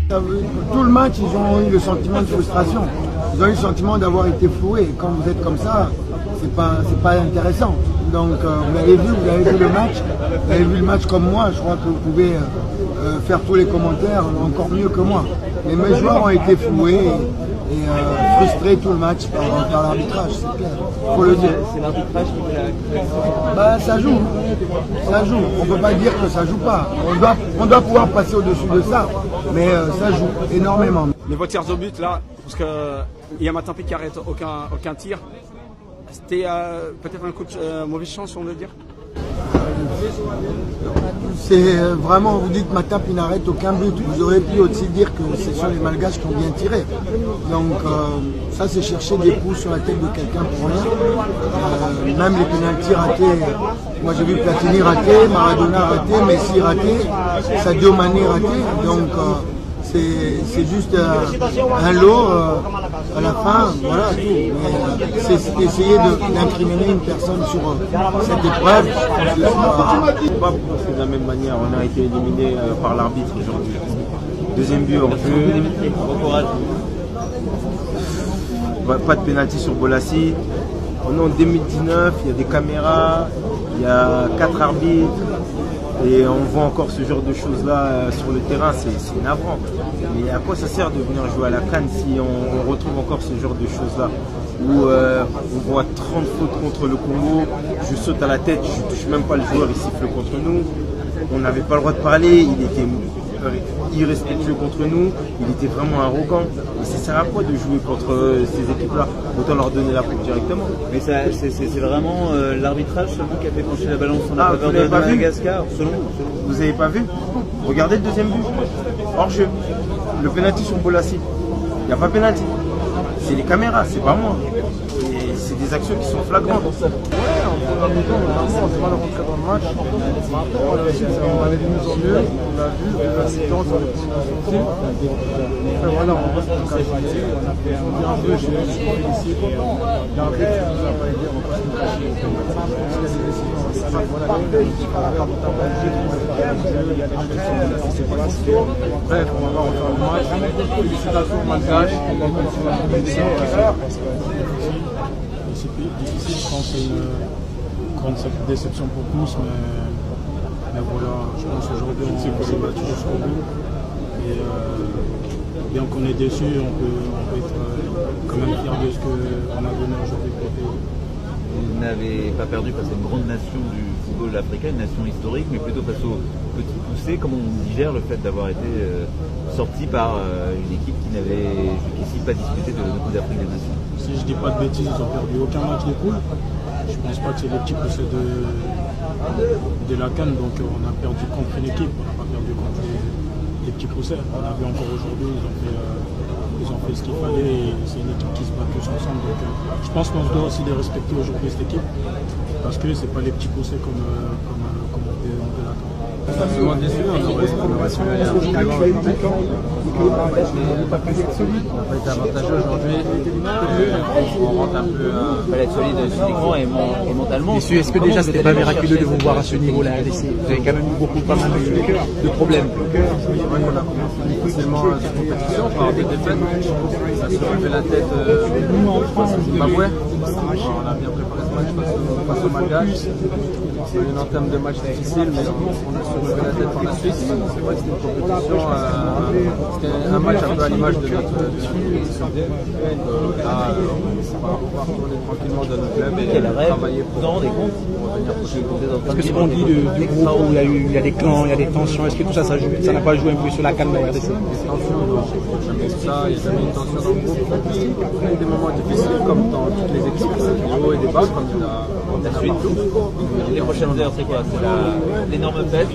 Tout le match, ils ont eu le sentiment de frustration. Ils ont eu le sentiment d'avoir été floués. Et quand vous êtes comme ça, c'est pas intéressant. Donc vous avez vu le match. Vous avez vu le match comme moi. Je crois que vous pouvez faire tous les commentaires encore mieux que moi. Mais mes joueurs ont été floués et frustrés tout le match par l'arbitrage, c'est clair. Faut le dire. C'est l'arbitrage qui fait la... Bah, ça joue. Ça joue. On ne peut pas dire que ça joue pas. On doit pouvoir passer au-dessus de ça. Mais ça joue énormément. Les vos tirs au but là, parce qu'il y a Matampi qui arrête aucun tir. C'était peut-être un coup de mauvaise chance, on veut dire. C'est vraiment, vous dites Matampi n'arrête aucun but. Vous auriez pu aussi dire que ce sont les Malgaches qui ont bien tiré. Donc ça, c'est chercher des coups sur la tête de quelqu'un pour rien. Même les pénaltys ratés. Moi j'ai vu Platini raté, Maradona raté, Messi raté, Sadio Mané raté. Donc c'est juste un lot à la fin, voilà tout. Mais c'est essayer d'incriminer une personne sur cette épreuve. Pas penser de la même manière, on a été éliminé par l'arbitre aujourd'hui. Deuxième but hors jeu. Bon courage. Pas de pénalty sur Bolassi. On est en 2019, il y a des caméras, il y a 4 arbitres. Et on voit encore ce genre de choses-là sur le terrain, c'est navrant. Mais à quoi ça sert de venir jouer à la CAN si on retrouve encore ce genre de choses-là où on voit 30 fautes contre le Congo, je saute à la tête, je ne touche même pas le joueur, il siffle contre nous. On n'avait pas le droit de parler, il était irrespectueux contre nous, il était vraiment arrogant. Et ça sert à quoi de jouer contre ces équipes-là? Autant leur donner la coupe directement. Mais c'est vraiment l'arbitrage seulement qui a fait pencher la balance en faveur de Madagascar, selon vous? Vous n'avez pas vu? Regardez le deuxième but. Hors jeu. Le penalty sur Bolassi. Il n'y a pas penalty. C'est les caméras, c'est pas moi. Et c'est des actions qui sont flagrantes. Ouais, en première mi-temps, on s'est mal rentré dans le match. On avait de mieux en mieux, on l'a vu, la séquence, on est aussi. Après voilà, on va se cacher. On a bien joué, je suis ici. L'arbitre qui nous a pas aidé, on va pas se cacher. Il y a des décisions, voilà, la carte de tabac, il y a des choses qui s'est passé. Bref, on va refaire le match. Félicitations aux Malgaches, on va continuer à faire difficile, je pense que c'est une grande déception pour tous, mais voilà, je pense qu'aujourd'hui on s'est battu jusqu'au bout. Et bien qu'on est déçu, on peut être quand même fier de ce qu'on a donné aujourd'hui pour le pays. Vous n'avez pas perdu face à une grande nation du football africain, une nation historique, mais plutôt face aux petits poussés. Comment on digère le fait d'avoir été sorti par une équipe qui n'avait jusqu'ici pas disputé de Coupe d'Afrique des Nations? Si je dis pas de bêtises, ils ont perdu aucun match de poule. Je pense pas que c'est les petits poussés de la CAN, donc on a perdu contre une équipe, on n'a pas perdu contre les petits poussés. On a vu encore aujourd'hui, ils ont fait ce qu'il fallait et c'est une équipe qui se bat tous ensemble. Donc je pense qu'on se doit aussi de respecter aujourd'hui cette équipe parce que c'est pas les petits poussés comme on peut la CAN. Absolument déçu, on aurait su aller un peu plus loin. On n'a pas été avantageux aujourd'hui. On rentre un peu. Il fallait être solide physiquement et mentalement. Messieurs, est-ce que déjà c'était pas miraculeux de vous voir à ce niveau-là? Vous avez quand même eu pas mal de problèmes. C'est vrai qu'on a commencé difficilement cette compétition par des défaites. Ça se relevait la tête face au Zimbabwe. On a bien préparé ce match face au Malgache. C'est une entame de match difficile, mais on a soulevé la tête par la suite. C'est vrai que c'était une compétition, c'était un match un peu à l'image de notre compétition. Là, on va pouvoir retourner tranquillement dans notre club et travailler pour revenir prochaine compétition. Parce que ce qu'on dit du groupe où il y a des clans, il y a des tensions, est-ce que tout ça, ça n'a pas joué un peu sur la CAN de la RDC? Des tensions, non, jamais ça, il n'y a jamais une tension dans le groupe. On a eu des moments difficiles comme dans toutes les équipes, des hauts et des bas, comme on a La suite, les prochaines heures, c'est quoi? C'est l'énorme fête.